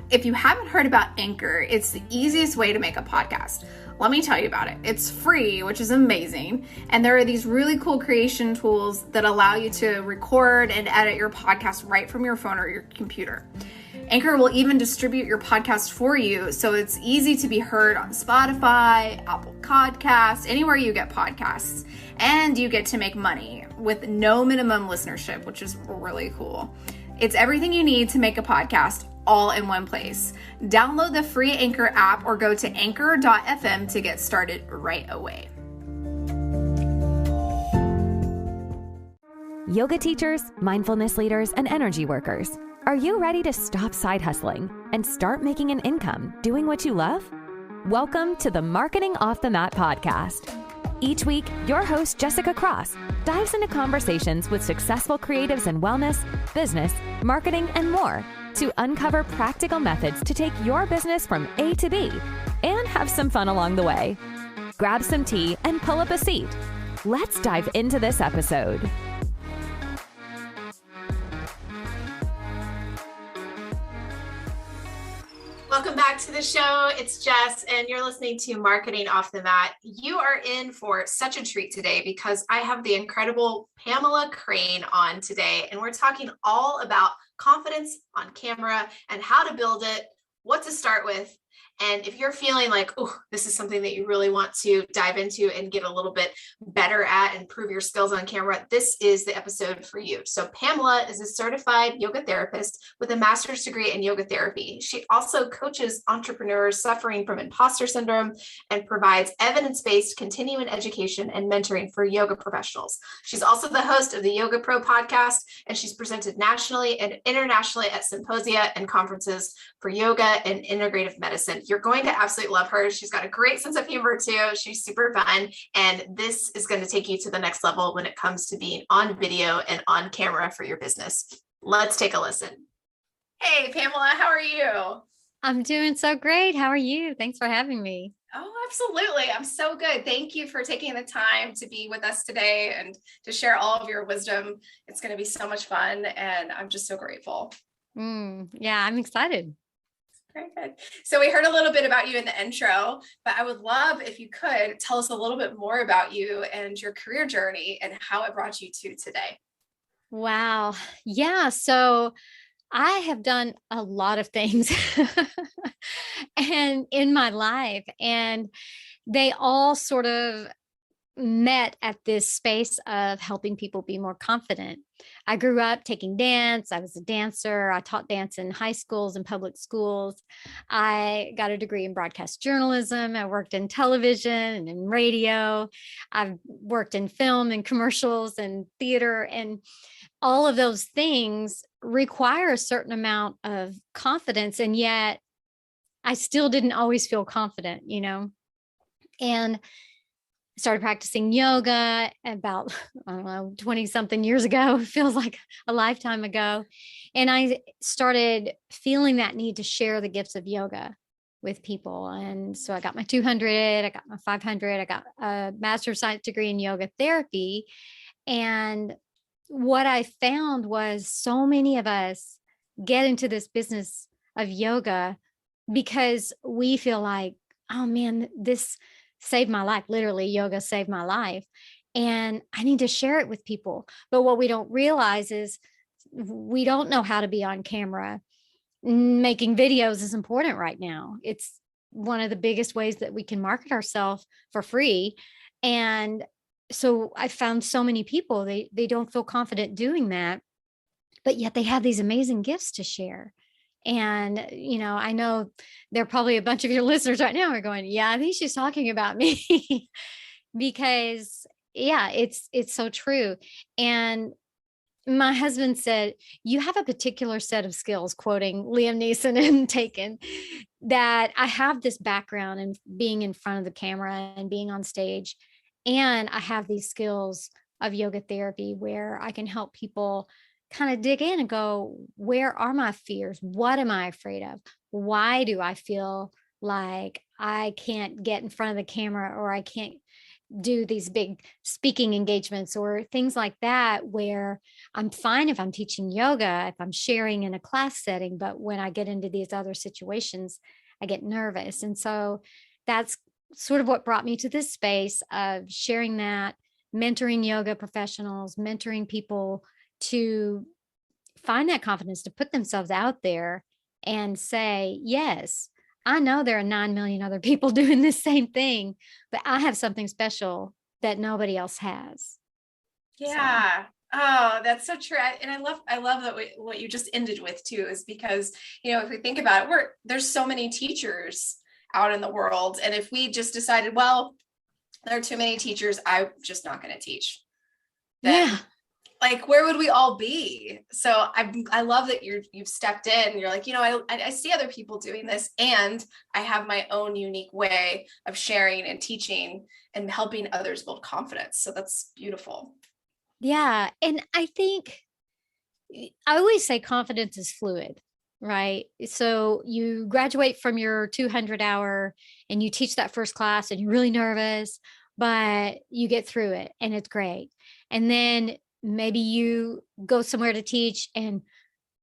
if you haven't heard about Anchor, it's the easiest way to make a podcast. Let me tell you about it. It's free, which is amazing. And there are these really cool creation tools that allow you to record and edit your podcast right from your phone or your computer. Anchor will even distribute your podcast for you, so it's easy to be heard on Spotify, Apple Podcasts, anywhere you get podcasts. And you get to make money with no minimum listenership, which is really cool. It's everything you need to make a podcast all in one place. Download the free Anchor app or go to anchor.fm to get started right away. Yoga teachers, mindfulness leaders, and energy workers, are you ready to stop side hustling and start making an income doing what you love? Welcome to the Marketing Off the Mat podcast. Each week, your host, Jessica Cross, dives into conversations with successful creatives in wellness, business, marketing, and more to uncover practical methods to take your business from A to B and have some fun along the way. Grab some tea and pull up a seat. Let's dive into this episode. Welcome back to the show. It's Jess, and you're listening to Marketing Off the Mat. You are in for such a treat today because I have the incredible Pamela Crane on today, and we're talking all about confidence on camera and how to build it, what to start with. And if you're feeling like, oh, this is something that you really want to dive into and get a little bit better at and prove your skills on camera, this is the episode for you. So Pamela is a certified yoga therapist with a master's degree in yoga therapy. She also coaches entrepreneurs suffering from imposter syndrome and provides evidence-based continuing education and mentoring for yoga professionals. She's also the host of the Yoga Pro podcast, and she's presented nationally and internationally at symposia and conferences for yoga and integrative medicine. You're going to absolutely love her. She's got a great sense of humor too. She's super fun. And this is going to take you to the next level when it comes to being on video and on camera for your business. Let's take a listen. Hey, Pamela, how are you? I'm doing so great. How are you? Thanks for having me. Oh, absolutely. I'm so good. Thank you for taking the time to be with us today and to share all of your wisdom. It's going to be so much fun. And I'm just so grateful. Yeah, I'm excited. Very good. So we heard a little bit about you in the intro, but I would love if you could tell us a little bit more about you and your career journey and how it brought you to today. Wow. Yeah. So I have done a lot of things and in my life, and they all sort of met at this space of helping people be more confident. I grew up taking dance. I was a dancer. I taught dance in high schools and public schools. I got a degree in broadcast journalism. I worked in television and in radio. I've worked in film and commercials and theater, and all of those things require a certain amount of confidence. And yet I still didn't always feel confident, and started practicing yoga about, 20 something years ago. It feels like a lifetime ago. And I started feeling that need to share the gifts of yoga with people. And so I got my 200, I got my 500, I got a master's of science degree in yoga therapy. And what I found was so many of us get into this business of yoga because we feel like, oh man, this saved my life. Literally, yoga saved my life. And I need to share it with people. But what we don't realize is we don't know how to be on camera. Making videos is important right now. It's one of the biggest ways that we can market ourselves for free. And so I found so many people, they don't feel confident doing that, but yet they have these amazing gifts to share. And, I know there are probably a bunch of your listeners right now are going, yeah, I think she's talking about me because yeah, it's so true. And my husband said, you have a particular set of skills, quoting Liam Neeson in Taken, that I have this background in being in front of the camera and being on stage. And I have these skills of yoga therapy where I can help people kind of dig in and go, where are my fears? What am I afraid of? Why do I feel like I can't get in front of the camera, or I can't do these big speaking engagements or things like that, where I'm fine if I'm teaching yoga, if I'm sharing in a class setting. But when I get into these other situations, I get nervous. And so that's sort of what brought me to this space of sharing that, mentoring yoga professionals, mentoring people to find that confidence to put themselves out there and say, yes, I know there are 9 million other people doing this same thing, but I have something special that nobody else has. Yeah. So. Oh, that's so true. And I love that what you just ended with too, is because, if we think about it, there's so many teachers out in the world. And if we just decided, well, there are too many teachers, I'm just not going to teach. Then, yeah. Like, where would we all be? So I love that you've stepped in and you're like, I see other people doing this, and I have my own unique way of sharing and teaching and helping others build confidence. So that's beautiful. Yeah. And I think I always say confidence is fluid, right? So you graduate from your 200-hour and you teach that first class and you're really nervous, but you get through it and it's great. And then maybe you go somewhere to teach and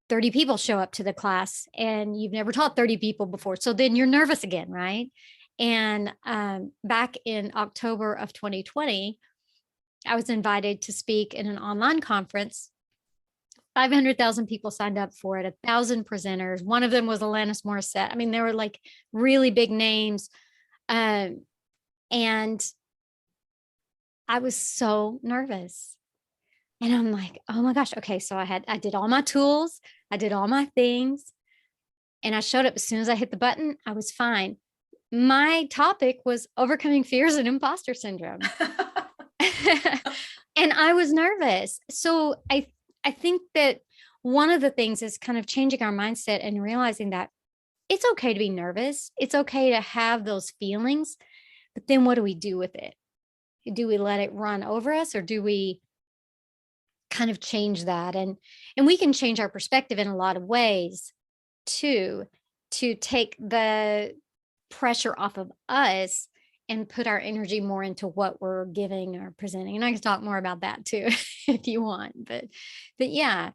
30 people show up to the class and you've never taught 30 people before. So then you're nervous again, right? And back in October of 2020, I was invited to speak in an online conference. 500,000 people signed up for it, 1,000 presenters. One of them was Alanis Morissette. I mean, there were like really big names. And I was so nervous. And I'm like, oh my gosh. Okay. So I did all my tools. I did all my things. And I showed up as soon as I hit the button. I was fine. My topic was overcoming fears and imposter syndrome. And I was nervous. So I think that one of the things is kind of changing our mindset and realizing that it's okay to be nervous. It's okay to have those feelings, but then what do we do with it? Do we let it run over us, or do we kind of change that? And we can change our perspective in a lot of ways too, to take the pressure off of us and put our energy more into what we're giving or presenting. And I can talk more about that too, if you want, but yeah.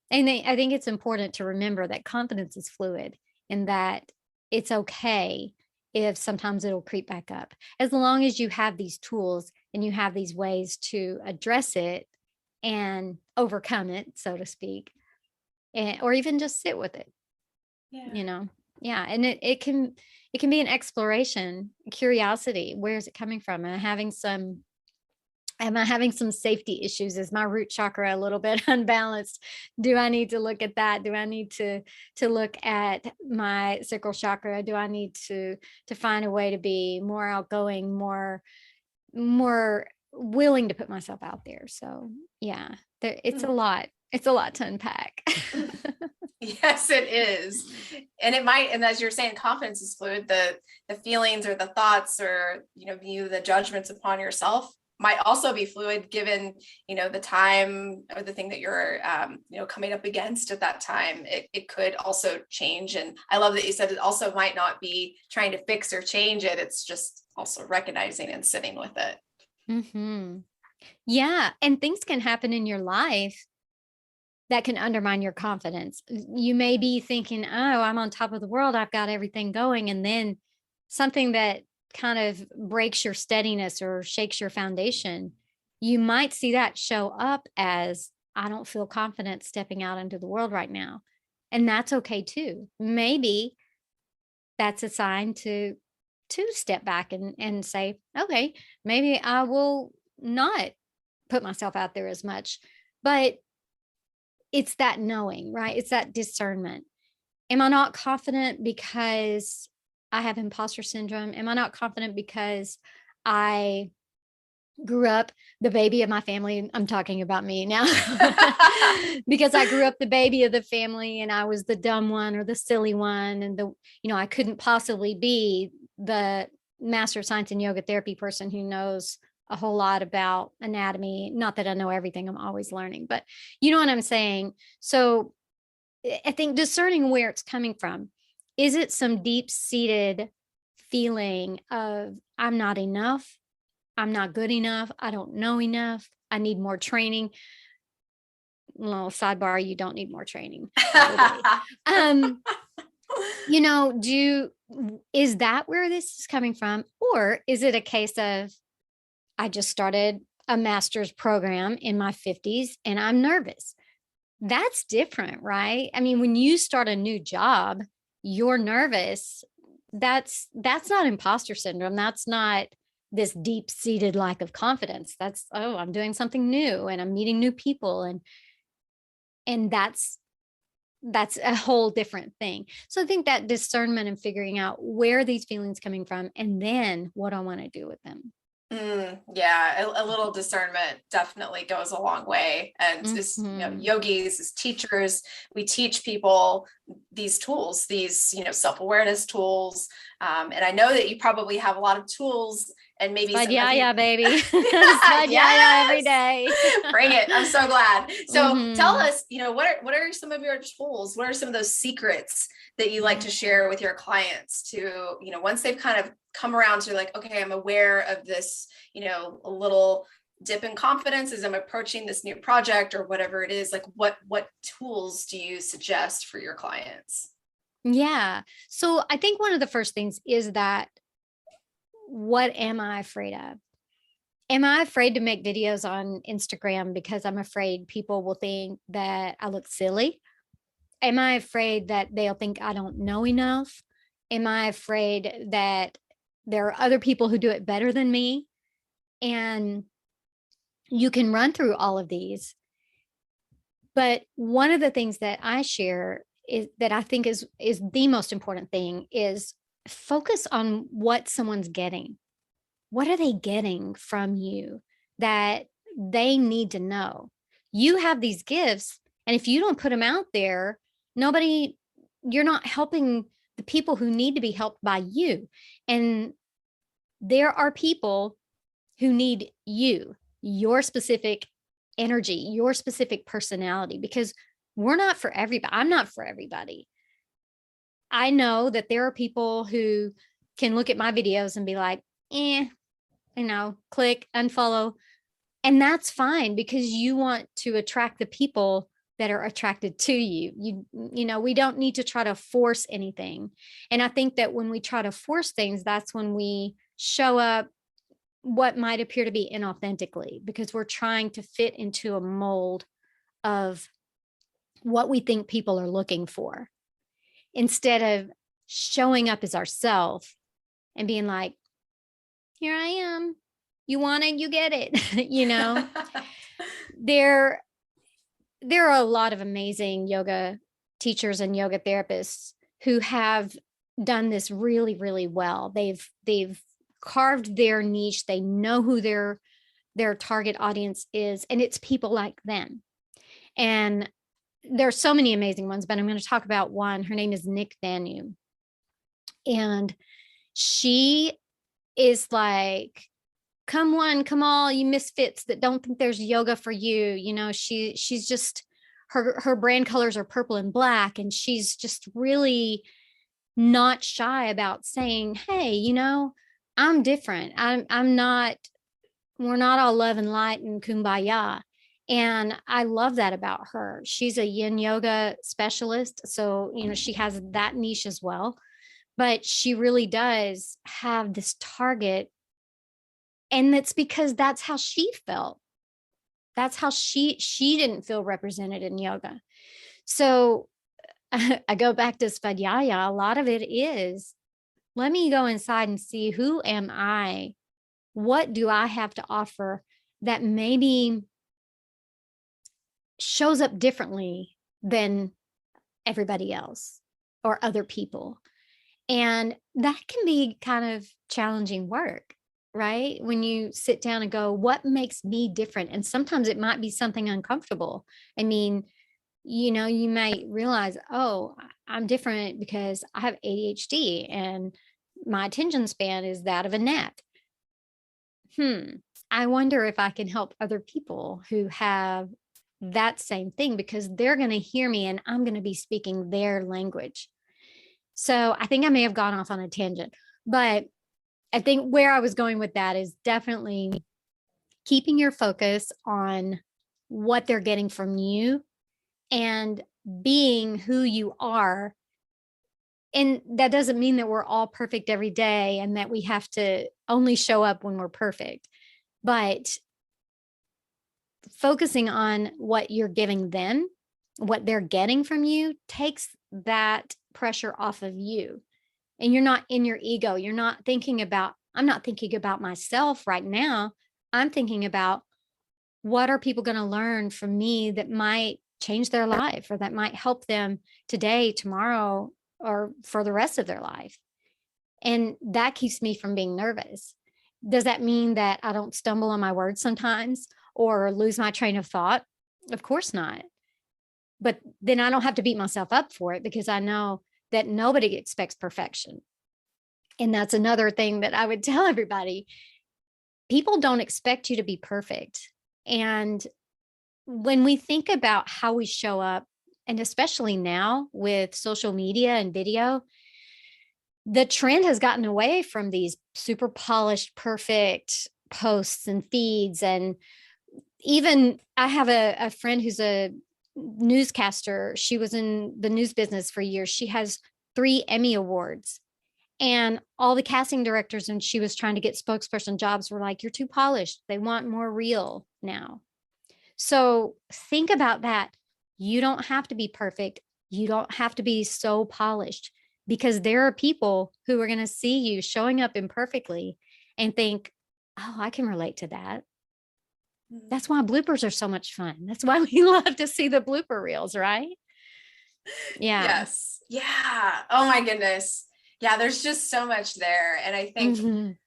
And I think it's important to remember that confidence is fluid, and that it's okay if sometimes it'll creep back up, as long as you have these tools and you have these ways to address it and overcome it, so to speak, or even just sit with it. Yeah. Yeah. And it can be an exploration, curiosity. Where is it coming from? Am I having some safety issues? Is my root chakra a little bit unbalanced? Do I need to look at that? Do I need to look at my sacral chakra? Do I need to find a way to be more outgoing, more willing to put myself out there? So yeah, it's a lot. It's a lot to unpack. Yes, it is. And it might, and as you're saying, confidence is fluid. The feelings or the thoughts or, the judgments upon yourself might also be fluid, given, the time or the thing that you're, coming up against at that time. It could also change. And I love that you said it also might not be trying to fix or change it. It's just also recognizing and sitting with it. Mm-hmm. Yeah. And things can happen in your life that can undermine your confidence. You may be thinking, oh, I'm on top of the world, I've got everything going. And then something that kind of breaks your steadiness or shakes your foundation, you might see that show up as, I don't feel confident stepping out into the world right now. And that's okay too. Maybe that's a sign to step back and say, okay, maybe I will not put myself out there as much. But it's that knowing, right? It's that discernment. Am I not confident because I have imposter syndrome? Am I not confident because I grew up the baby of my family? I'm talking about me now. Because I grew up the baby of the family and I was the dumb one or the silly one. And I couldn't possibly be the master of science in yoga therapy person who knows a whole lot about anatomy. Not that I know everything, I'm always learning, but you know what I'm saying? So I think discerning where it's coming from. Is it some deep-seated feeling of I'm not enough? I'm not good enough. I don't know enough. I need more training. Well, sidebar, you don't need more training. Is that where this is coming from? Or is it a case of, I just started a master's program in my 50s and I'm nervous? That's different, right? I mean, when you start a new job, you're nervous. That's not imposter syndrome. That's not this deep-seated lack of confidence. That's, oh, I'm doing something new and I'm meeting new people, and that's a whole different thing. So I think that discernment and figuring out where these feelings coming from and then what I want to do with them. Yeah, a little discernment definitely goes a long way. And as yogis, as teachers, we teach people these tools, these self-awareness tools. And I know that you probably have a lot of tools, and maybe yeah, baby. Yeah, every day. Bring it. I'm so glad. So tell us, what are some of your tools? What are some of those secrets that you like to share with your clients to, once they've kind of come around to like, okay, I'm aware of this, a little dip in confidence as I'm approaching this new project or whatever it is, like what tools do you suggest for your clients? Yeah. So I think one of the first things is that, what am I afraid of? Am I afraid to make videos on Instagram because I'm afraid people will think that I look silly? Am I afraid that they'll think I don't know enough? Am I afraid that there are other people who do it better than me? And you can run through all of these. But one of the things that I share is that I think is the most important thing is focus on what someone's getting. What are they getting from you that they need to know? You have these gifts, and if you don't put them out there, you're not helping the people who need to be helped by you. And there are people who need you, your specific energy, your specific personality, because we're not for everybody. I'm not for everybody. I know that there are people who can look at my videos and be like, click, unfollow. And that's fine, because you want to attract the people that are attracted to you. We don't need to try to force anything. And I think that when we try to force things, that's when we show up what might appear to be inauthentically, because we're trying to fit into a mold of what we think people are looking for, instead of showing up as ourselves and being like, here I am. You want it, you get it. There are a lot of amazing yoga teachers and yoga therapists who have done this really, really well. They've carved their niche. They know who their target audience is, and it's people like them. And there's so many amazing ones, but I'm going to talk about one. Her name is Nick Thanu. And she is like, come one, come all, you misfits that don't think there's yoga for you. She's just, her brand colors are purple and black. And she's just really not shy about saying, hey, I'm different. I'm not, we're not all love and light and kumbaya. And I love that about her. She's a yin yoga specialist. So, she has that niche as well, but she really does have this target. And that's because that's how she felt. That's how she didn't feel represented in yoga. So I go back to Svadhyaya. A lot of it is, let me go inside and see, who am I? What do I have to offer that maybe shows up differently than everybody else or other people? And that can be kind of challenging work, right? When you sit down and go, what makes me different? And sometimes it might be something uncomfortable. I mean, you might realize, oh, I'm different because I have ADHD and my attention span is that of a gnat. I wonder if I can help other people who have that same thing, because they're going to hear me and I'm going to be speaking their language. So I think I may have gone off on a tangent, but I think where I was going with that is definitely keeping your focus on what they're getting from you and being who you are. And that doesn't mean that we're all perfect every day and that we have to only show up when we're perfect, but focusing on what you're giving them, what they're getting from you, takes that pressure off of you. And you're not in your ego. You're not thinking about, I'm not thinking about myself right now. I'm thinking about what are people going to learn from me that might change their life or that might help them today, tomorrow, or for the rest of their life. And that keeps me from being nervous. Does that mean that I don't stumble on my words sometimes or lose my train of thought? Of course not. But then I don't have to beat myself up for it because I know that nobody expects perfection. And that's another thing that I would tell everybody. People don't expect you to be perfect. And when we think about how we show up, and especially now with social media and video, the trend has gotten away from these super polished, perfect posts and feeds. And even I have a friend who's a newscaster. She was in the news business for years. She has 3 Emmy Awards. And all the casting directors, when she was trying to get spokesperson jobs, were like, you're too polished. They want more real now. So think about that. You don't have to be perfect. You don't have to be so polished, because there are people who are going to see you showing up imperfectly and think, oh, I can relate to that. That's why bloopers are so much fun. That's why we love to see the blooper reels, right? Yeah. Yes. Yeah. Oh my goodness. Yeah. There's just so much there. And I think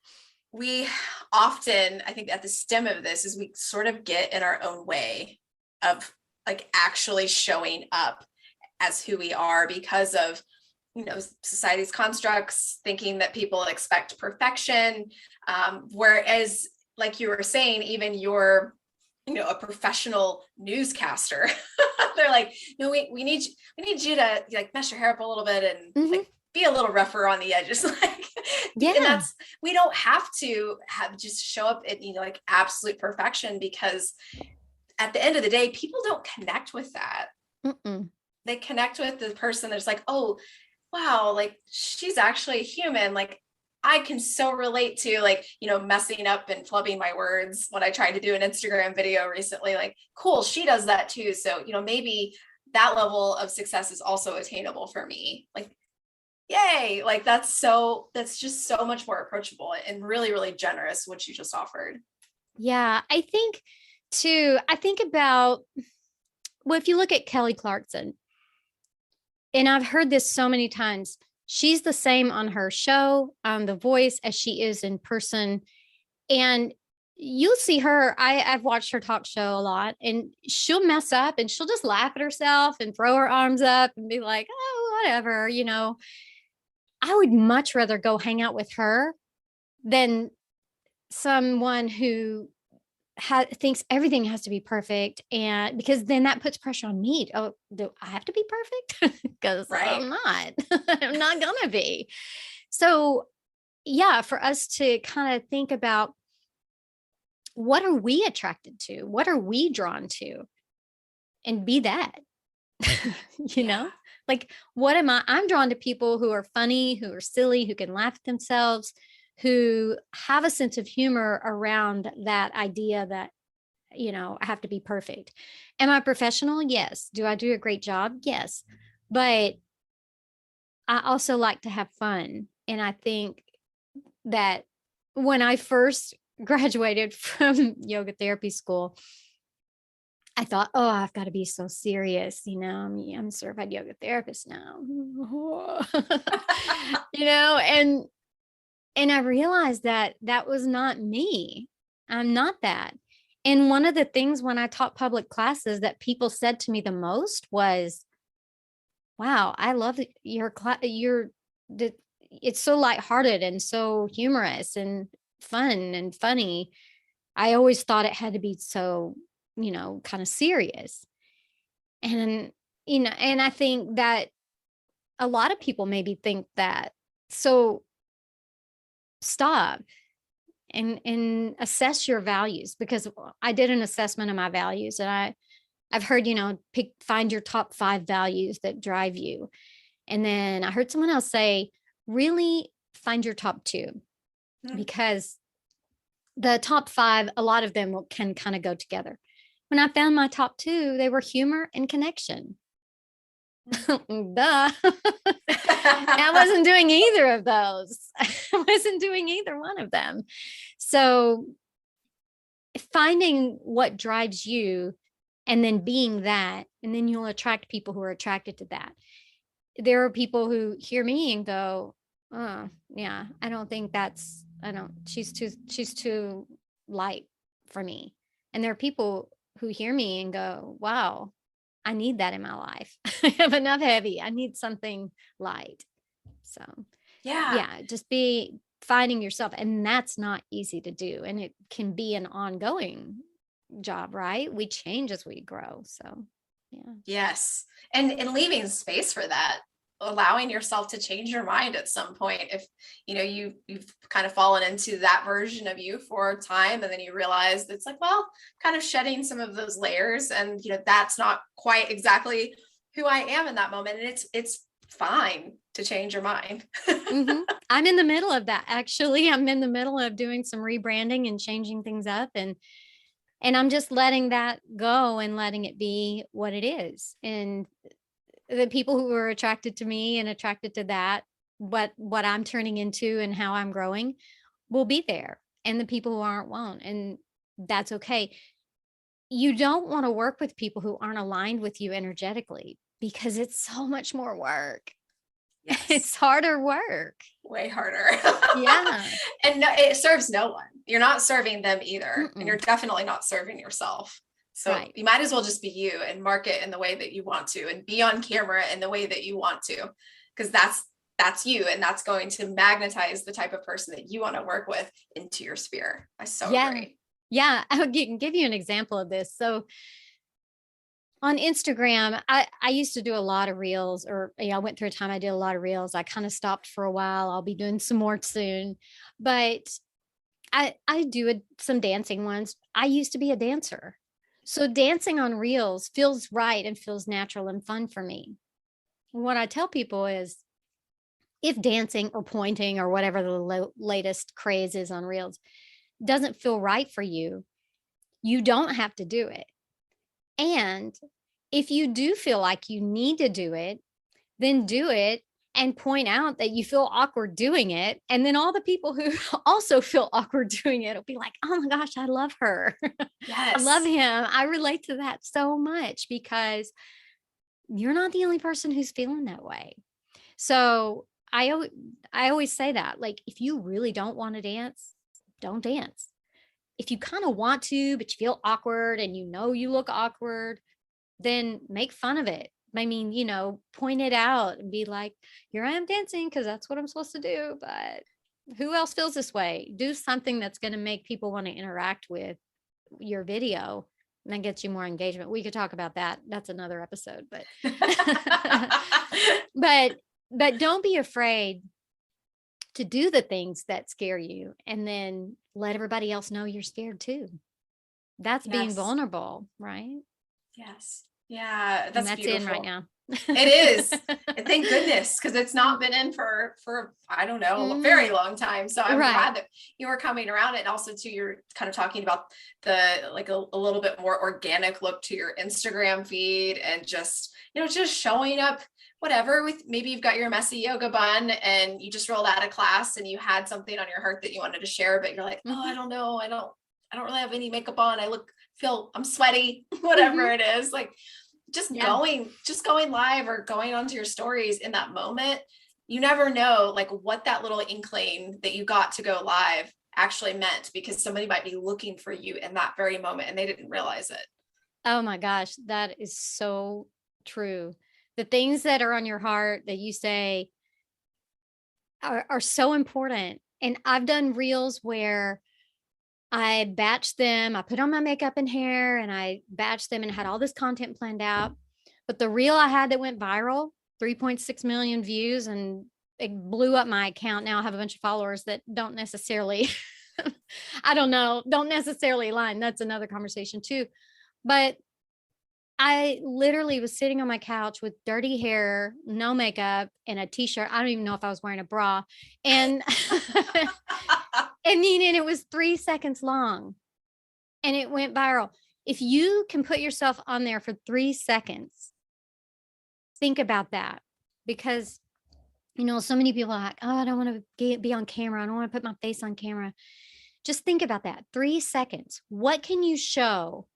we often, I think at the stem of this is we sort of get in our own way of like actually showing up as who we are because of, society's constructs, thinking that people expect perfection. Whereas, like you were saying, even you're, a professional newscaster. They're like, no, we need you to like mess your hair up a little bit and like be a little rougher on the edges. Like, and we don't have to just show up at, like absolute perfection, because at the end of the day, people don't connect with that. They connect with the person that's like, oh, wow, like she's actually human. Like I can so relate to like, messing up and flubbing my words when I tried to do an Instagram video recently. Like, cool, she does that too. So, maybe that level of success is also attainable for me. Like, yay. Like that's just so much more approachable and really, really generous, what you just offered. Yeah. I think about, well, if you look at Kelly Clarkson, and I've heard this so many times, she's the same on her show, on The Voice, as she is in person. And you'll see her, I've watched her talk show a lot, and she'll mess up and she'll just laugh at herself and throw her arms up and be like, oh, whatever, I would much rather go hang out with her than someone who thinks everything has to be perfect. And because then that puts pressure on me. Oh, do I have to be perfect? Because I'm not. I'm not gonna be. So yeah, for us to kind of think about, what are we attracted to? What are we drawn to? And be that. Know, like, what am I? I'm drawn to people who are funny, who are silly, who can laugh at themselves, who have a sense of humor around that idea that, I have to be perfect. Am I professional? Yes. Do I do a great job? Yes. But I also like to have fun. And I think that when I first graduated from yoga therapy school, I thought, oh, I've got to be so serious. I'm a certified yoga therapist now. And I realized that was not me. I'm not that. And one of the things when I taught public classes that people said to me the most was, wow, I love your class. It's so lighthearted and so humorous and fun and funny. I always thought it had to be so, kind of serious. And, and I think that a lot of people maybe think that. So stop and assess your values, because I did an assessment of my values, and I've heard, find your top 5 values that drive you. And then I heard someone else say, really find your top 2, because the top 5, a lot of them can kind of go together. When I found my top 2, they were humor and connection. Duh. I wasn't doing either of those. I wasn't doing either one of them. So finding what drives you and then being that, and then you'll attract people who are attracted to that. There are people who hear me and go, oh, yeah, she's too light for me. And there are people who hear me and go, wow, I need that in my life. I have enough heavy. I need something light. So yeah, just be finding yourself. And that's not easy to do. And it can be an ongoing job, right? We change as we grow. So yeah. Yes. And leaving space for that, allowing yourself to change your mind at some point. If, you've kind of fallen into that version of you for a time, and then you realize it's like, well, kind of shedding some of those layers, and, that's not quite exactly who I am in that moment. And it's fine to change your mind. I'm in the middle of that. Actually, I'm in the middle of doing some rebranding and changing things up, and I'm just letting that go and letting it be what it is. And the people who are attracted to me and attracted to that, what I'm turning into and how I'm growing, will be there. And the people who aren't won't. And that's okay. You don't want to work with people who aren't aligned with you energetically, because it's so much more work. Yes. It's harder work. Way harder. Yeah. And it serves no one. You're not serving them either. And you're definitely not serving yourself. So you might as well just be you and market in the way that you want to, and be on camera in the way that you want to, because that's you. And that's going to magnetize the type of person that you want to work with into your sphere. I so agree. Yeah. I can give you an example of this. So on Instagram, I used to do a lot of reels, or, I went through a time I did a lot of reels. I kind of stopped for a while. I'll be doing some more soon, but I do some dancing ones. I used to be a dancer. So dancing on reels feels right and feels natural and fun for me. What I tell people is, if dancing or pointing or whatever the latest craze is on reels doesn't feel right for you, you don't have to do it. And if you do feel like you need to do it, then do it, and point out that you feel awkward doing it. And then all the people who also feel awkward doing it will be like, oh my gosh, I love her. Yes. I love him. I relate to that so much, because you're not the only person who's feeling that way. So I always say that, like, if you really don't want to dance, don't dance. If you kind of want to, but you feel awkward and you look awkward, then make fun of it. I mean, point it out and be like, here I am dancing because that's what I'm supposed to do. But who else feels this way? Do something that's going to make people want to interact with your video, and that gets you more engagement. We could talk about that. That's another episode, but, but don't be afraid to do the things that scare you, and then let everybody else know you're scared too. That's being vulnerable, right? Yes. Yeah, that's beautiful. In right now. It is. And thank goodness, because it's not been in for I don't know, a very long time. So I'm glad that you were coming around it. And also too, you're kind of talking about the like a little bit more organic look to your Instagram feed, and just just showing up whatever, with maybe you've got your messy yoga bun and you just rolled out of class and you had something on your heart that you wanted to share, but you're like, oh, I don't know, I don't really have any makeup on, I'm sweaty, whatever it is, like just going live or going onto your stories in that moment. You never know like what that little inkling that you got to go live actually meant, because somebody might be looking for you in that very moment and they didn't realize it. Oh my gosh, that is so true. The things that are on your heart that you say are so important. And I've done reels where I batched them. I put on my makeup and hair and I batched them and had all this content planned out. But the reel I had that went viral, 3.6 million views and it blew up my account. Now I have a bunch of followers that don't necessarily, I don't know, don't necessarily align. That's another conversation too. But I literally was sitting on my couch with dirty hair, no makeup, and a t-shirt. I don't even know if I was wearing a bra. And and it was 3 seconds long and it went viral. If you can put yourself on there for 3 seconds, think about that, because so many people are like, oh, I don't want to be on camera. I don't want to put my face on camera. Just think about that. 3 seconds. What can you show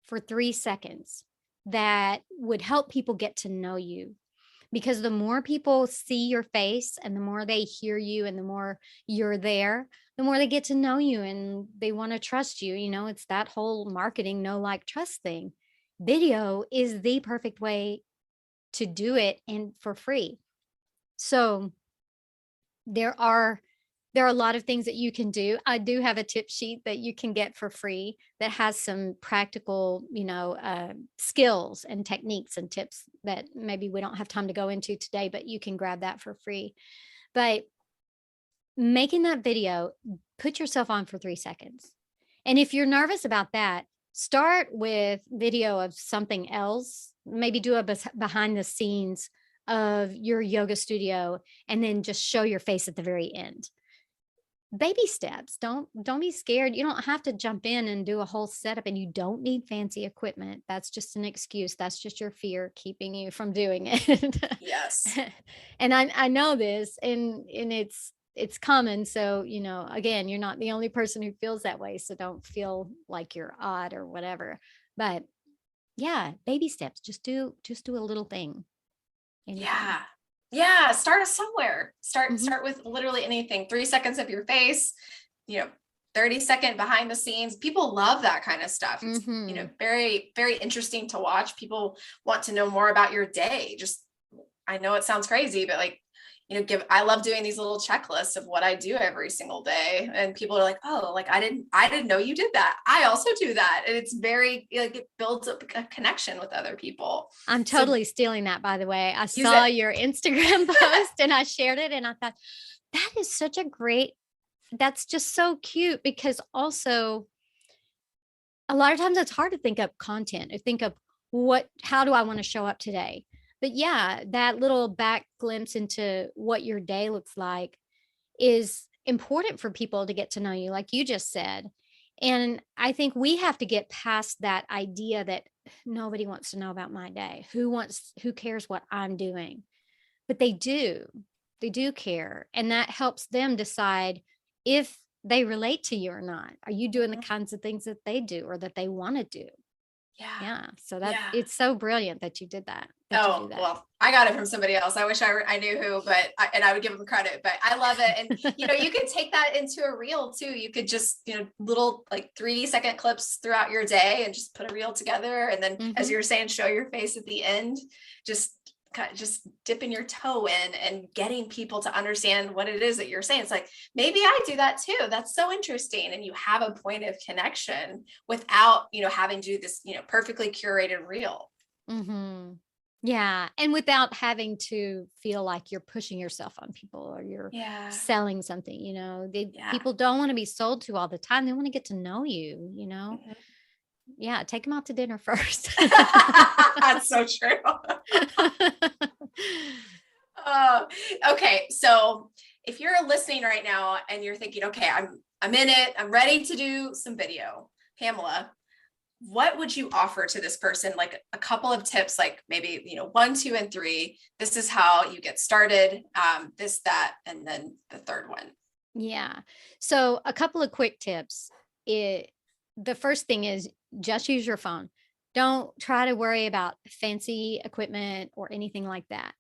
for 3 seconds that would help people get to know you? Because the more people see your face and the more they hear you and the more you're there, the more they get to know you and they want to trust you. It's that whole marketing, know, like, trust thing. Video is the perfect way to do it, and for free. So there are a lot of things that you can do. I do have a tip sheet that you can get for free that has some practical, skills and techniques and tips that maybe we don't have time to go into today, but you can grab that for free. But making that video, put yourself on for 3 seconds. And if you're nervous about that, start with video of something else. Maybe do a behind the scenes of your yoga studio and then just show your face at the very end. Baby steps. Don't be scared. You don't have to jump in and do a whole setup, and you don't need fancy equipment. That's just an excuse. That's just your fear keeping you from doing it. Yes. And I know this, and it's common. So, again, you're not the only person who feels that way. So don't feel like you're odd or whatever. But yeah, baby steps. Just do a little thing. Yeah. Start somewhere. Start with literally anything. 3 seconds of your face, 30-second behind the scenes. People love that kind of stuff. It's, very, very interesting to watch. People want to know more about your day. I know it sounds crazy, but I love doing these little checklists of what I do every single day. And people are like, oh, like, I didn't know you did that. I also do that. And it's very, it builds up a connection with other people. I'm totally stealing that, by the way. I saw your Instagram post and I shared it, and I thought that is that's just so cute, because also a lot of times it's hard to think up content or think of how do I want to show up today? But yeah, that little back glimpse into what your day looks like is important for people to get to know you, like you just said. And I think we have to get past that idea that nobody wants to know about my day. Who cares what I'm doing? But they do care. And that helps them decide if they relate to you or not. Are you doing the kinds of things that they do or that they want to do? Yeah. So it's so brilliant that you did that. Well, I got it from somebody else. I wish I knew who, and I would give them credit, but I love it. And, you could take that into a reel too. You could just, little like 3-second clips throughout your day and just put a reel together. And then as you were saying, show your face at the end, just dipping your toe in and getting people to understand what it is that you're saying. It's like, maybe I do that too. That's so interesting. And you have a point of connection without, having to do this, perfectly curated reel. Yeah. And without having to feel like you're pushing yourself on people or you're selling something, people don't want to be sold to all the time. They want to get to know you, Yeah. Take them out to dinner first. That's so true. Okay. So if you're listening right now and you're thinking, okay, I'm in it, I'm ready to do some video, Pamela, what would you offer to this person? Like a couple of tips, like maybe, 1, 2, and 3, this is how you get started, this, that, and then the third one. Yeah. So a couple of quick tips. The first thing is just use your phone. Don't try to worry about fancy equipment or anything like that.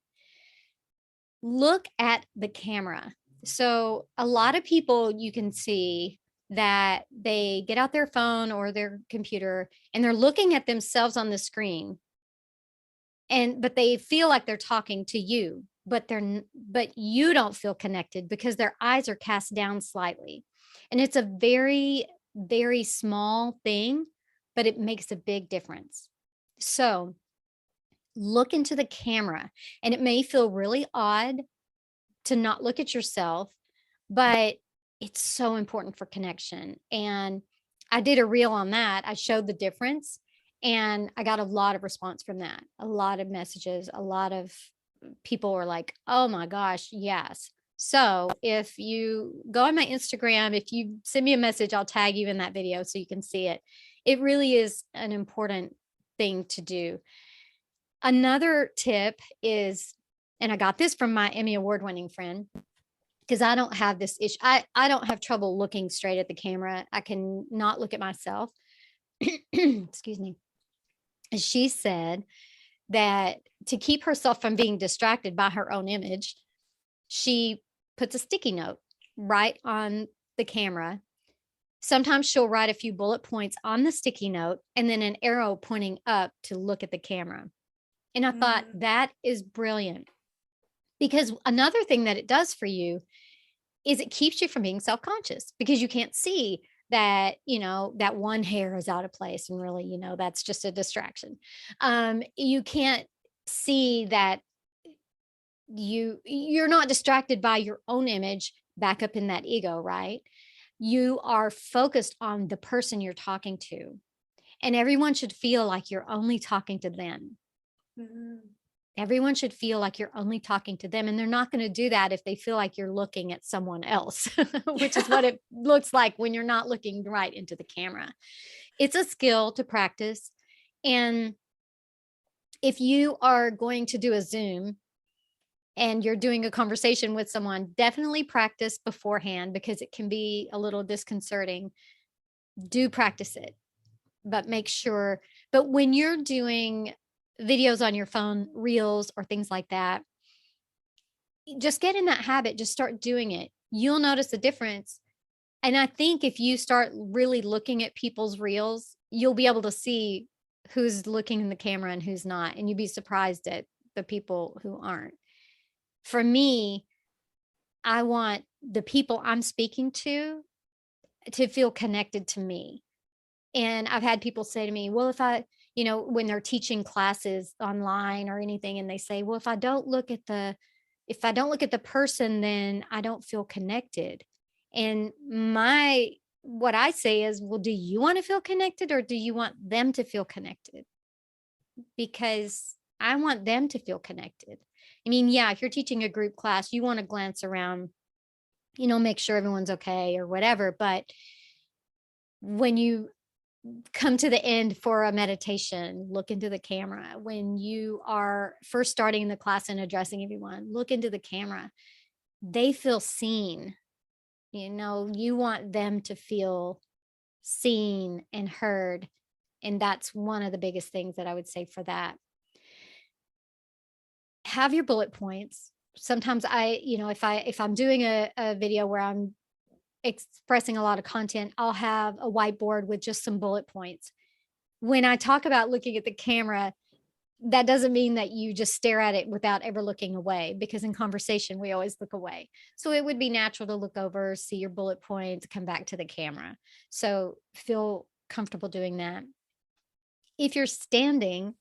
Look at the camera. So a lot of people, you can see that they get out their phone or their computer and they're looking at themselves on the screen, but they feel like they're talking to you, but you don't feel connected because their eyes are cast down slightly. And it's a very, very small thing, but it makes a big difference. So look into the camera, and it may feel really odd to not look at yourself, but it's so important for connection. And I did a reel on that. I showed the difference, and I got a lot of response from that. A lot of messages, a lot of people were like, "Oh my gosh, yes." So if you go on my Instagram, if you send me a message, I'll tag you in that video so you can see it. It really is an important thing to do. Another tip is, and I got this from my Emmy Award winning friend, because I don't have this issue. I don't have trouble looking straight at the camera. I can not look at myself. Excuse me. And she said that to keep herself from being distracted by her own image, she puts a sticky note right on the camera. Sometimes she'll write a few bullet points on the sticky note and then an arrow pointing up to look at the camera. And I thought that is brilliant, because another thing that it does for you is it keeps you from being self-conscious, because you can't see that, that one hair is out of place. And really, that's just a distraction. You can't see that you're not distracted by your own image back up in that ego, right? You are focused on the person you're talking to, and everyone should feel like you're only talking to them. Everyone should feel like you're only talking to them, and they're not going to do that if they feel like you're looking at someone else, which is what it looks like when you're not looking right into the camera. It's a skill to practice. And if you are going to do a Zoom and you're doing a conversation with someone, definitely practice beforehand, because it can be a little disconcerting. Do practice it, but make sure. But when you're doing videos on your phone, reels or things like that, just get in that habit. Just start doing it. You'll notice the difference. And I think if you start really looking at people's reels, you'll be able to see who's looking in the camera and who's not. And you'd be surprised at the people who aren't. For me, I want the people I'm speaking to feel connected to me. And I've had people say to me, well, if I, when they're teaching classes online or anything, and they say, well, if I don't look at the person, then I don't feel connected. And what I say is, well, do you want to feel connected, or do you want them to feel connected? Because I want them to feel connected. I mean, yeah, if you're teaching a group class, you want to glance around, make sure everyone's okay or whatever. But when you come to the end for a meditation, look into the camera. When you are first starting the class and addressing everyone, look into the camera. They feel seen. You want them to feel seen and heard. And that's one of the biggest things that I would say for that. Have your bullet points. Sometimes if I'm doing a video where I'm expressing a lot of content, I'll have a whiteboard with just some bullet points. When I talk about looking at the camera, that doesn't mean that you just stare at it without ever looking away, because in conversation, we always look away. So it would be natural to look over, see your bullet points, come back to the camera. So feel comfortable doing that. If you're standing,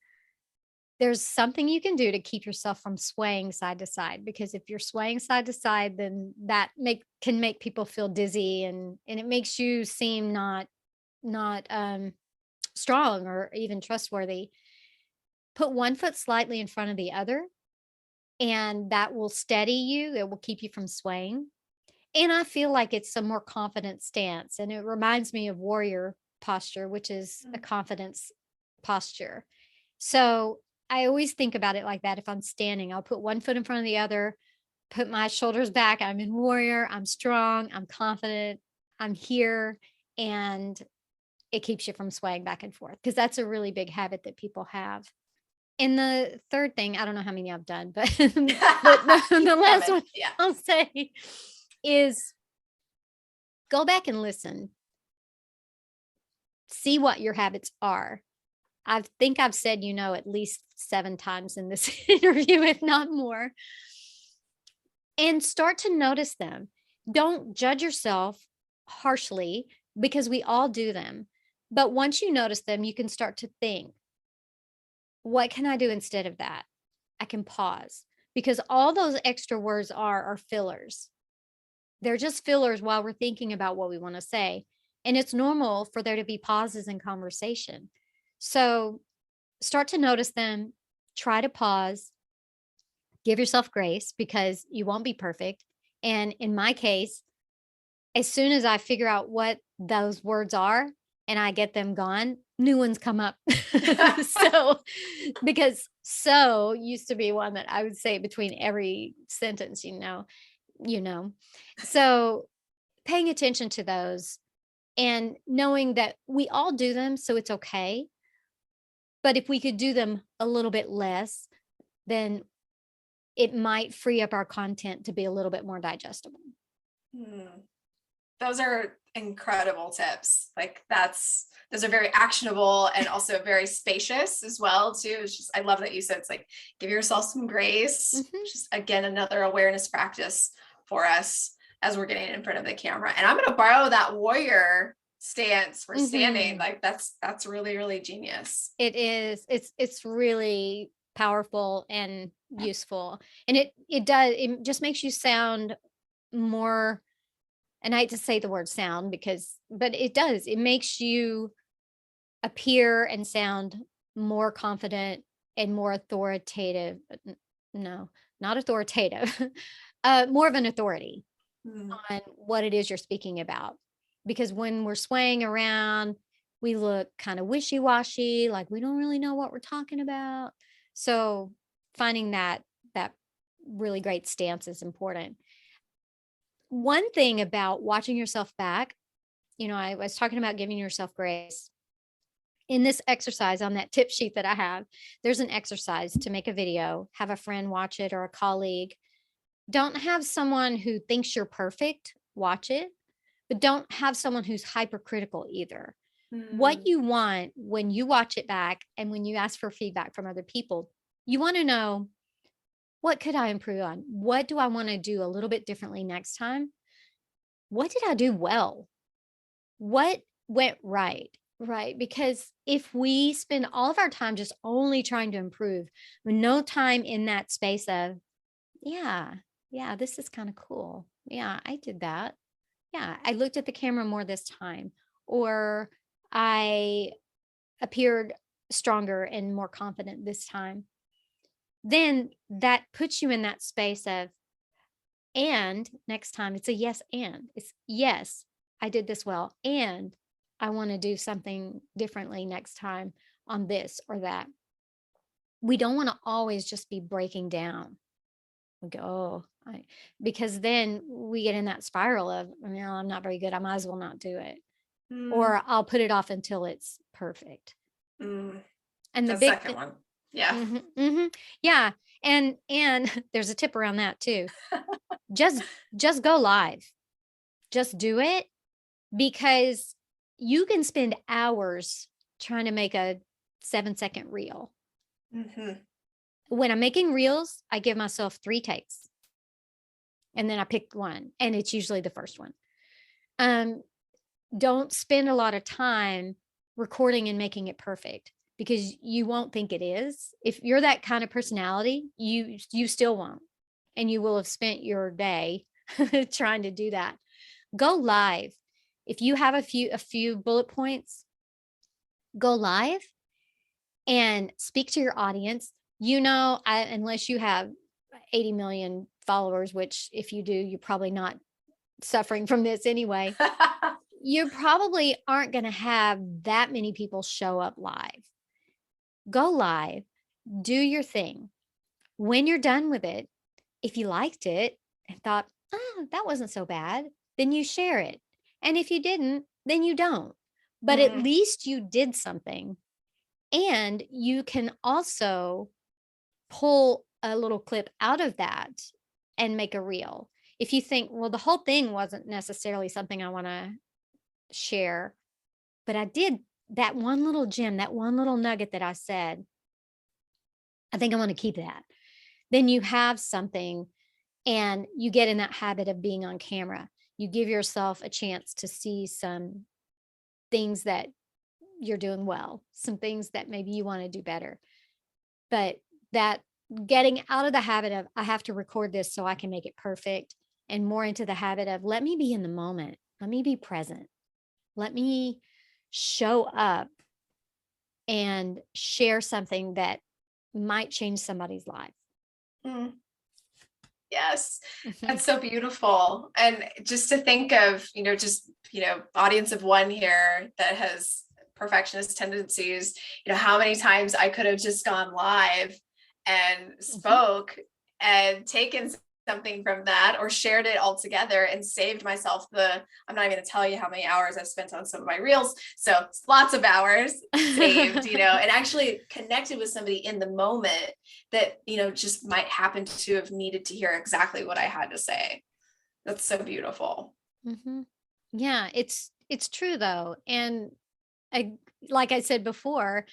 there's something you can do to keep yourself from swaying side to side, because if you're swaying side to side, then that can make people feel dizzy, and it makes you seem not strong or even trustworthy. Put one foot slightly in front of the other, and that will steady you. It will keep you from swaying. And I feel like it's a more confident stance, and it reminds me of warrior posture, which is a confidence posture. So I always think about it like that. If I'm standing, I'll put one foot in front of the other, put my shoulders back. I'm in warrior. I'm strong. I'm confident. I'm here. And it keeps you from swaying back and forth, because that's a really big habit that people have. And the third thing, I don't know how many I've done, but the last one I'll say is go back and listen. See what your habits are. I think I've said, at least 7 times in this interview, if not more. And start to notice them. Don't judge yourself harshly, because we all do them. But once you notice them, you can start to think, what can I do instead of that? I can pause. because all those extra words are fillers. They're just fillers while we're thinking about what we want to say. And it's normal for there to be pauses in conversation. So start to notice them, try to pause, give yourself grace because you won't be perfect. And in my case, as soon as I figure out what those words are and I get them gone, new ones come up. So, because so used to be one that I would say between every sentence, So paying attention to those and knowing that we all do them, so it's okay. But if we could do them a little bit less, then it might free up our content to be a little bit more digestible. Those are incredible tips. Like those are very actionable and also very spacious as well too. It's just, I love that you said it's like, give yourself some grace. Just again, another awareness practice for us as we're getting in front of the camera. And I'm going to borrow that warrior stance for standing. Like that's really, really genius. It is. It's really powerful and useful. And it just makes you sound more, and I hate to say the word sound but it does. It makes you appear and sound more confident and more authoritative. No, not authoritative. More of an authority on what it is you're speaking about. Because when we're swaying around, we look kind of wishy-washy, like we don't really know what we're talking about. So finding that really great stance is important. One thing about watching yourself back, I was talking about giving yourself grace. In this exercise on that tip sheet that I have, there's an exercise to make a video, have a friend watch it or a colleague. Don't have someone who thinks you're perfect watch it, but don't have someone who's hypercritical either. What you want when you watch it back and when you ask for feedback from other people, you want to know, what could I improve on? What do I want to do a little bit differently next time? What did I do well? What went right? Right. Because if we spend all of our time just only trying to improve, with no time in that space of, yeah, this is kind of cool. Yeah, I did that. Yeah, I looked at the camera more this time, or I appeared stronger and more confident this time. Then that puts you in that space of, and next time it's a yes, and it's yes, I did this well, and I want to do something differently next time on this or that. We don't want to always just be breaking down. We go, because then we get in that spiral of, I'm not very good. I might as well not do it. Or I'll put it off until it's perfect. And the big second one. Yeah. Yeah. And there's a tip around that too. Just go live. Just do it, because you can spend hours trying to make a 7-second reel. When I'm making reels, I give myself 3 takes and then I pick one, and it's usually the first one. Don't spend a lot of time recording and making it perfect, because you won't think it is. If you're that kind of personality, you still won't, and you will have spent your day trying to do that. Go live. If you have a few bullet points, go live and speak to your audience. Unless you have 80 million followers, which if you do, you're probably not suffering from this anyway. You probably aren't going to have that many people show up live. Go live, do your thing. When you're done with it, if you liked it and thought, that wasn't so bad, then you share it. And if you didn't, then you don't. But at least you did something. And you can also pull a little clip out of that and make a reel. If you think, well, the whole thing wasn't necessarily something I want to share, but I did that one little gem, that one little nugget that I said, I think I want to keep that. Then you have something, and you get in that habit of being on camera. You give yourself a chance to see some things that you're doing well, some things that maybe you want to do better. But that getting out of the habit of I have to record this so I can make it perfect, and more into the habit of let me be in the moment. Let me be present. Let me show up and share something that might change somebody's life. Mm. Yes, Mhm. that's so beautiful. And just to think of, audience of one here that has perfectionist tendencies, how many times I could have just gone live and spoke and taken something from that or shared it all together and saved myself I'm not even going to tell you how many hours I've spent on some of my reels. So it's lots of hours saved, and actually connected with somebody in the moment that, just might happen to have needed to hear exactly what I had to say. That's so beautiful. Mm-hmm. Yeah, it's true though. And like I said before,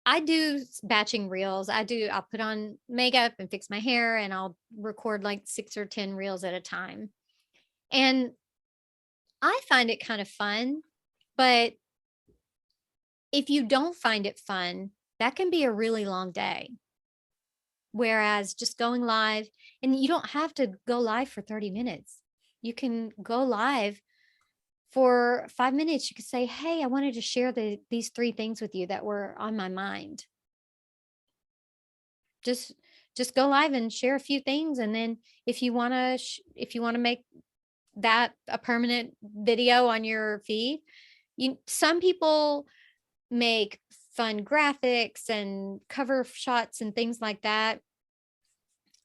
I do batching reels. I'll put on makeup and fix my hair, and I'll record like 6 or 10 reels at a time. And I find it kind of fun, but if you don't find it fun, that can be a really long day. Whereas just going live, and you don't have to go live for 30 minutes. You can go live for 5 minutes. You could say, "Hey, I wanted to share these 3 things with you that were on my mind." Just go live and share a few things, and then if you want to make that a permanent video on your feed, some people make fun graphics and cover shots and things like that.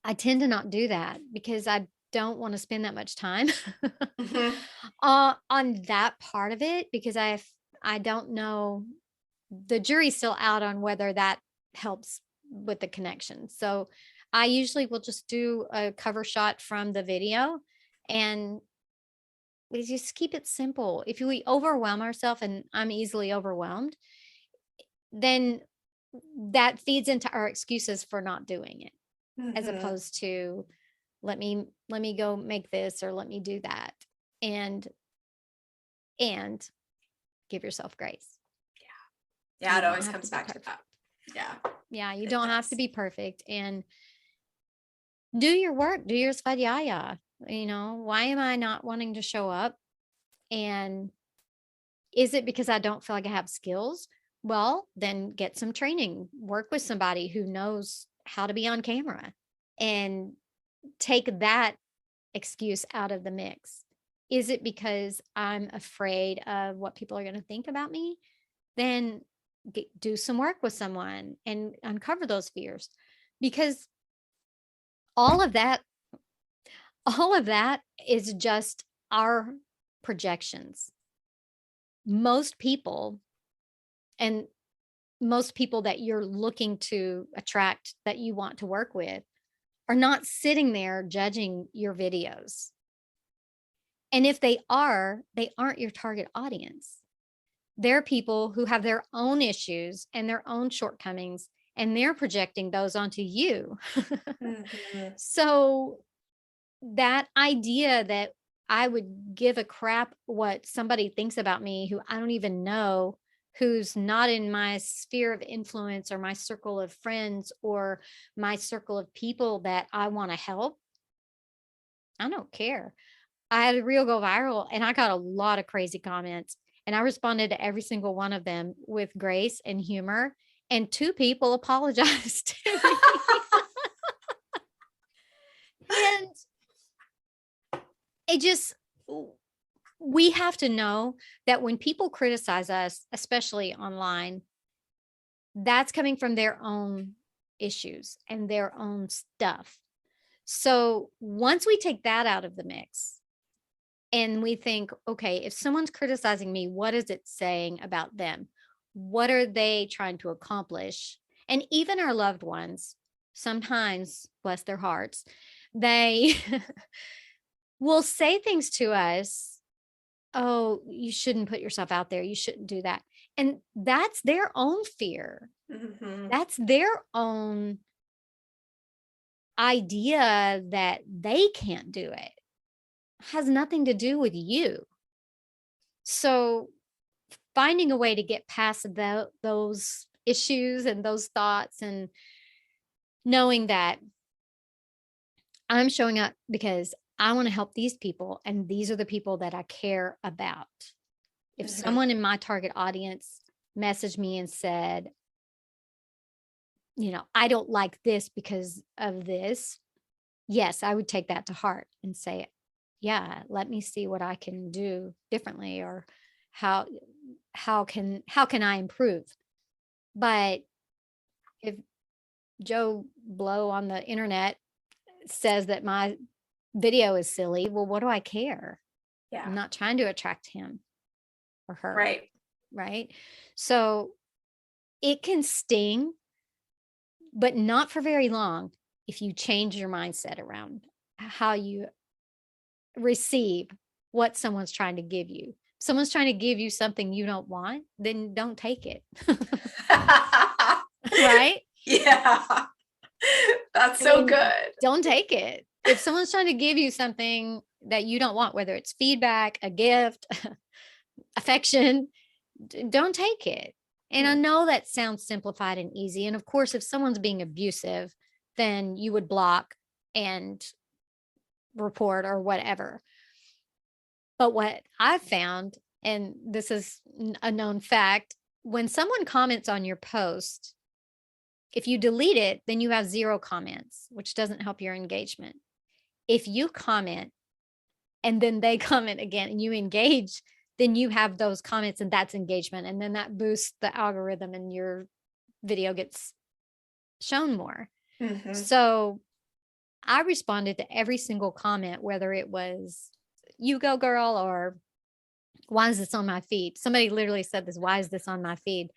I tend to not do that because I don't want to spend that much time Mm-hmm. on that part of it, because I don't know, the jury's still out on whether that helps with the connection. So I usually will just do a cover shot from the video, and we just keep it simple. If we overwhelm ourselves, and I'm easily overwhelmed, then that feeds into our excuses for not doing it, as Mm-hmm. opposed to let me go make this, or let me do that, and give yourself grace. Yeah, You it don't always have comes to be back to perfect. that. Yeah. Yeah, you It don't have does. to be perfect, and do your work, do your svadhyaya. Why am I not wanting to show up? And is it because I don't feel like I have skills? Well, then get some training, work with somebody who knows how to be on camera, and take that excuse out of the mix. Is it because I'm afraid of what people are going to think about me? Then do some work with someone and uncover those fears, because all of that is just our projections. Most people, and most people that you're looking to attract, that you want to work with, are not sitting there judging your videos. And if they aren't your target audience. They're people who have their own issues and their own shortcomings, and they're projecting those onto you. Mm-hmm. So that idea that I would give a crap what somebody thinks about me who I don't even know, who's not in my sphere of influence or my circle of friends or my circle of people that I want to help, I don't care. I had a reel go viral, and I got a lot of crazy comments, and I responded to every single one of them with grace and humor. And 2 people apologized to me. And it just, we have to know that when people criticize us, especially online, that's coming from their own issues and their own stuff. So once we take that out of the mix, and we think, okay, if someone's criticizing me, what is it saying about them? What are they trying to accomplish? And even our loved ones, sometimes, bless their hearts, they will say things to us. Oh, you shouldn't put yourself out there. You shouldn't do that. And that's their own fear. Mm-hmm. That's their own idea that they can't do it. Has nothing to do with you. So finding a way to get past those issues and those thoughts, and knowing that I'm showing up because I want to help these people, and these are the people that I care about. If someone in my target audience messaged me and said, I don't like this because of this, yes, I would take that to heart and say, yeah, let me see what I can do differently, or how can I improve. But if Joe Blow on the internet says that my video is silly, well, what do I care? Yeah. I'm not trying to attract him or her. Right. Right. So it can sting, but not for very long if you change your mindset around how you receive what someone's trying to give you. If someone's trying to give you something you don't want, then don't take it. Right? Yeah. That's so good. Don't take it. If someone's trying to give you something that you don't want, whether it's feedback, a gift, affection, don't take it. And I know that sounds simplified and easy. And of course, if someone's being abusive, then you would block and report or whatever. But what I've found, and this is a known fact, when someone comments on your post, if you delete it, then you have 0 comments, which doesn't help your engagement. If you comment and then they comment again and you engage, then you have those comments, and that's engagement. And then that boosts the algorithm and your video gets shown more. So I responded to every single comment, whether it was "you go girl" or "why is this on my feed?" Somebody literally said this, "Why is this on my feed?"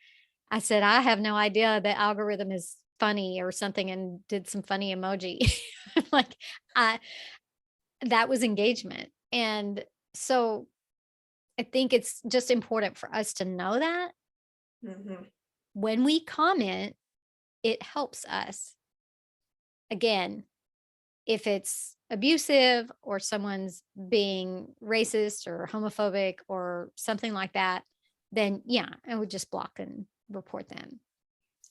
I said, I have no idea. The algorithm is funny or something, and did some funny emoji. Like, that was engagement. And so I think it's just important for us to know that when we comment, it helps us. Again, if it's abusive or someone's being racist or homophobic or something like that, then yeah, I would just block and report them.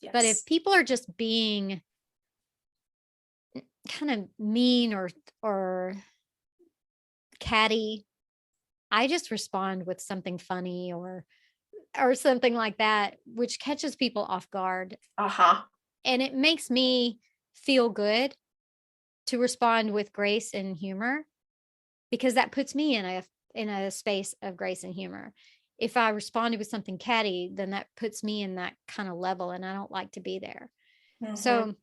Yes. But if people are just being kind of mean or catty, I just respond with something funny or something like that, which catches people off guard. And it makes me feel good to respond with grace and humor, because that puts me in a space of grace and humor. If I responded with something catty, then that puts me in that kind of level, and I don't like to be there. So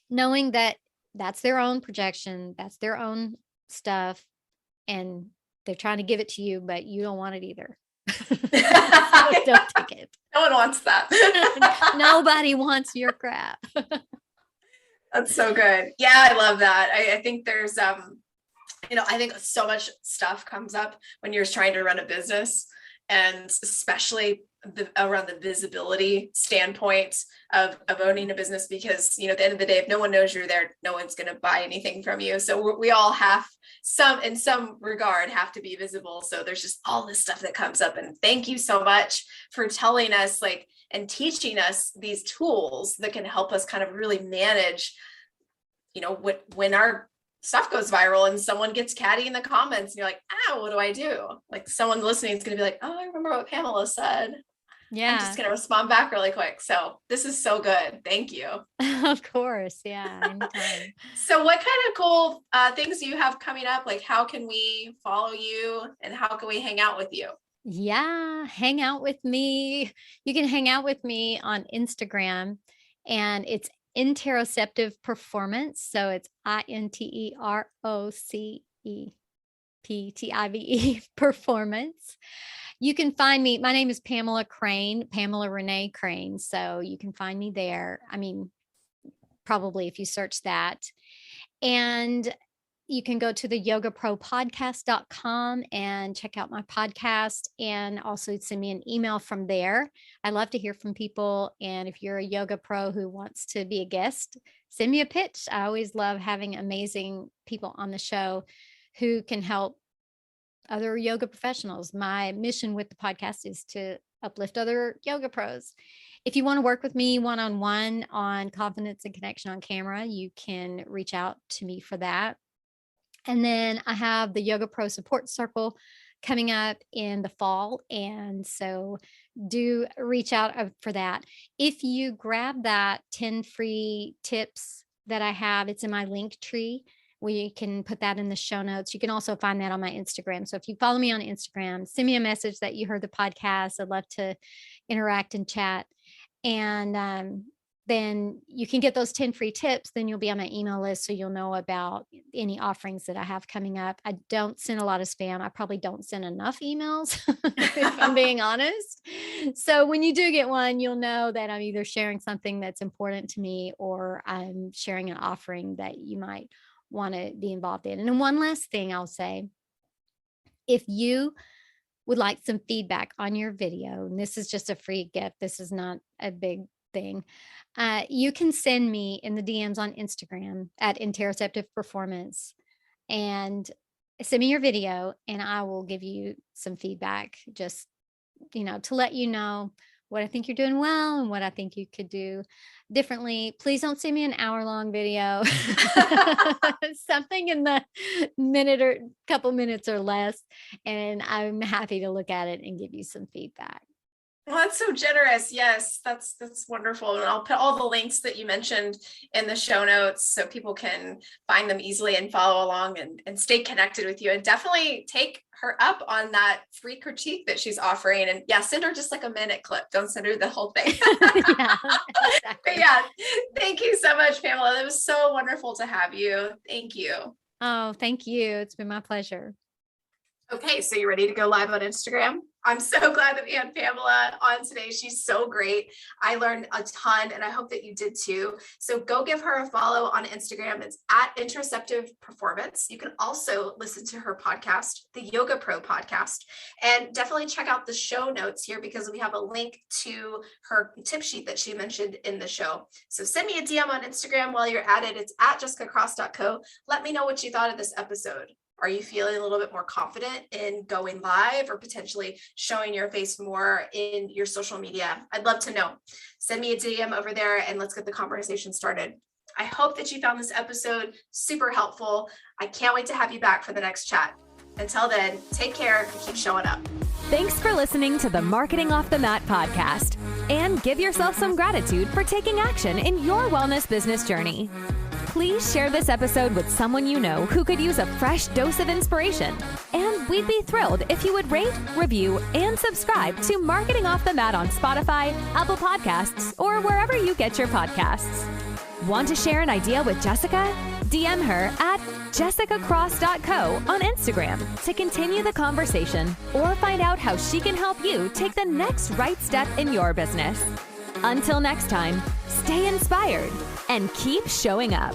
knowing that that's their own projection, that's their own stuff, and they're trying to give it to you, but you don't want it either. So don't take it. No one wants that. Nobody wants your crap. That's so good. Yeah, I love that. I think there's, I think so much stuff comes up when you're trying to run a business, and especially around the visibility standpoint of owning a business, because, at the end of the day, if no one knows you're there, no one's going to buy anything from you. So we all have in some regard, have to be visible. So there's just all this stuff that comes up. And thank you so much for telling us and teaching us these tools that can help us kind of really manage, when our stuff goes viral and someone gets catty in the comments and you're like, what do I do? Like, someone listening is going to be like, oh, I remember what Pamela said. Yeah. I'm just going to respond back really quick. So this is so good. Thank you. Of course. Yeah. Anytime. So what kind of cool things do you have coming up? Like, how can we follow you and how can we hang out with you? Yeah. Hang out with me. You can hang out with me on Instagram, and it's Interoceptive Performance. So it's INTEROCEPTIVE Performance. You can find me. My name is Pamela Crane, Pamela Renee Crane. So you can find me there. I mean, probably if you search that. And you can go to the yogapropodcast.com and check out my podcast, and also send me an email from there. I love to hear from people. And if you're a yoga pro who wants to be a guest, send me a pitch. I always love having amazing people on the show who can help other yoga professionals. My mission with the podcast is to uplift other yoga pros. if you want to work with me one-on-one on confidence and connection on camera, you can reach out to me for that. And then I have the Yoga Pro Support Circle coming up in the fall. And so do reach out for that. If you grab that 10 free tips that I have, it's in my link tree. We can put that in the show notes. You can also find that on my Instagram. So if you follow me on Instagram, send me a message that you heard the podcast. I'd love to interact and chat. And then you can get those 10 free tips. Then you'll be on my email list. So you'll know about any offerings that I have coming up. I don't send a lot of spam. I probably don't send enough emails, if I'm being honest. So when you do get one, you'll know that I'm either sharing something that's important to me or I'm sharing an offering that you might want to be involved in. And then one last thing I'll say, if you would like some feedback on your video, and this is just a free gift, this is not a big thing, you can send me in the DMs on Instagram at Interoceptive Performance and send me your video and I will give you some feedback, just, to let you know what I think you're doing well and what I think you could do differently. Please don't send me an hour-long video, something in the minute or couple minutes or less. And I'm happy to look at it and give you some feedback. Well, that's so generous. Yes, that's wonderful. And I'll put all the links that you mentioned in the show notes so people can find them easily and follow along and stay connected with you. And definitely take her up on that free critique that she's offering. And yeah, send her just like a minute clip. Don't send her the whole thing. Yeah, exactly. But yeah, thank you so much, Pamela. It was so wonderful to have you. Thank you. Oh, thank you. It's been my pleasure. Okay, so you ready to go live on Instagram? I'm so glad that we had Pamela on today. She's so great. I learned a ton and I hope that you did too. So go give her a follow on Instagram. It's at Interoceptive Performance. You can also listen to her podcast, the Yoga Pro podcast, and definitely check out the show notes here because we have a link to her tip sheet that she mentioned in the show. So send me a DM on Instagram while you're at it. It's at jessicacross.co. Let me know what you thought of this episode. Are you feeling a little bit more confident in going live or potentially showing your face more in your social media? I'd love to know. Send me a DM over there and let's get the conversation started. I hope that you found this episode super helpful. I can't wait to have you back for the next chat. Until then, take care and keep showing up. Thanks for listening to the Marketing Off the Mat podcast. And give yourself some gratitude for taking action in your wellness business journey. Please share this episode with someone you know who could use a fresh dose of inspiration. And we'd be thrilled if you would rate, review, and subscribe to Marketing Off the Mat on Spotify, Apple Podcasts, or wherever you get your podcasts. Want to share an idea with Jessica? DM her at jessicacross.co on Instagram to continue the conversation or find out how she can help you take the next right step in your business. Until next time, stay inspired and keep showing up.